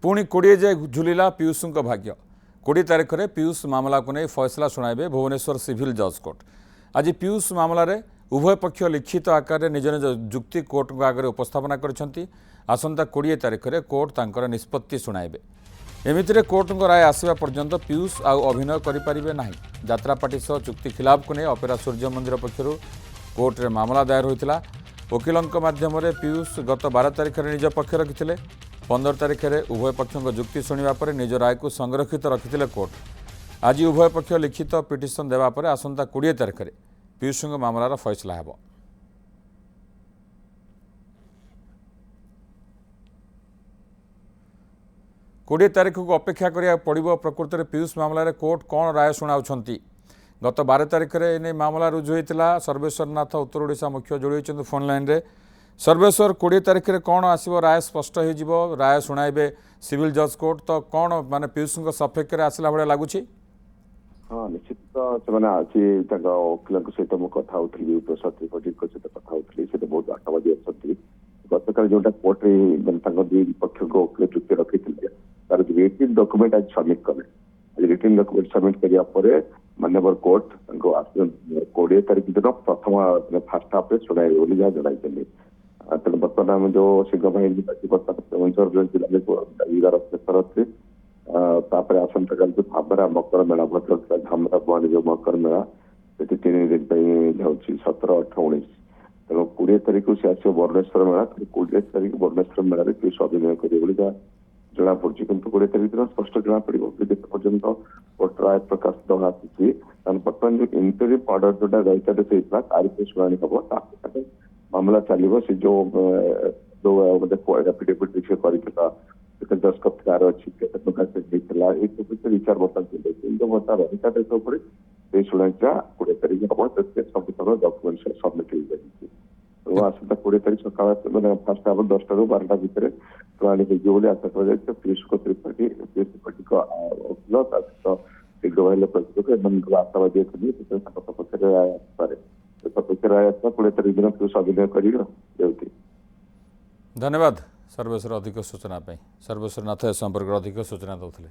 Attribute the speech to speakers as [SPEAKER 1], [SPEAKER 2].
[SPEAKER 1] पुणी 20 जाए झुलिला पीयूष भाग्य 20 तारीख में पीयूष मामला को नहीं फैसला शुणाइबे भुवनेश्वर सिविल जज कोर्ट। आज पीयूष मामलें उभय पक्ष लिखित आकार निज निज जुक्ति कोर्ट आगे उपस्थापना करछंती। आसंता 20 तारीख में कोर्ट तांकर निष्पत्ति शुणाइबे। एमितिरे कोर्ट राय आसवा पर्यंत पीयूष आउ अभिनय करें ना। जात्रापाटी सह चुक्ति खिलाफ को नहीं अपेरा सूर्य मंदिर पक्षर कोर्ट में मामला दायर होता। वकिलों माध्यम पीयूष गत 12 तारीख में निज पक्ष रखिते। 15 तारीख में उभय पक्षों जुक्ति शुणा पर निज राय को संरक्षित रखिते कोर्ट। आज उभय पक्ष लिखित पिटिशन देवापर आसंता 20 तारीख में पीयूष मामलार फैसला हो। कोड़े तारीख को अपेक्षा करा पड़ो। प्रकृत में पीयूष मामलें कोर्ट कौन राय शुणाउछंती। गत 12 तारीख में मामला रुजु होता। सर्वेश्वर नाथ उत्तर ओडिशा मुख्य जोड़ी होती फोन लाइन रे। सर्वेश्वर 20 तारीख में कौन आसो राय स्पष्ट हो राय शुणाइबे सिविल जज कोर्ट तो कौन माने पीयूष सपेक्ष में आसला भाया लगुच।
[SPEAKER 2] हाँ निश्चित से आज वकिलों सहित मुझे कथा होती प्रसाद त्रिपाठी सहित कथा होती से बहुत आशावादी अच्छा। गत काल जो कोर्ट दुई पक्ष को वकिल चुक्ति रखी तार रिटिन डॉक्यूमेंट आज सबमिट कले। आज रिटिन डॉक्यूमेंट सबमिट करा माननीय कोर्ट 20 तारीख दिन प्रथम फास्ट हाफ शुणाई बोली जहाँ जन तेना बर्तमान जो शीघ्र बाहिनी जिला प्रेसर अच्छे आसंता काल जो धामरा मकर मेला भद्रक धामरा बुआनी जो मकर मेला से 3 दिन जाऊँ 17, 18, 19 तेणु 20 तारीख को सी आस बर्णेश्वर मेला 20 तारीख बर्णेश्वर मेला पीयूष अभिनय करेंगे जना पड़ी। कितु 20 तारीख दिन स्पष्ट जना पड़ो जिते पर्यटन कोर्ट राय प्रकाशित आसी बर्तमान जो इंटरिम ऑर्डर जोटा रही तारीख शुणी हम मामला चलो से जो एफिडेविट कर दस्खत कार अच्छी विचार बता रही शुणाइटा 20 तारीख हम सब डॉक्यूमेंट सबमिट हो आसता 20 तारीख सका फास्ट हाफ 10 रू 12 भितर शुणी हो आशा कर पीयूष त्रिपाठी को वकिल शीघ्र बाहर प्रस्तुत आशावादी पक्ष राय आसपे पक्ष राय आसपा 20 तारीख दिन पीयूष अभिनय कर।
[SPEAKER 1] धन्यवाद सर्वेश्वर अधिक सूचना। सर्वेश्वर नाथ संपर्क अधिक सूचना दौले।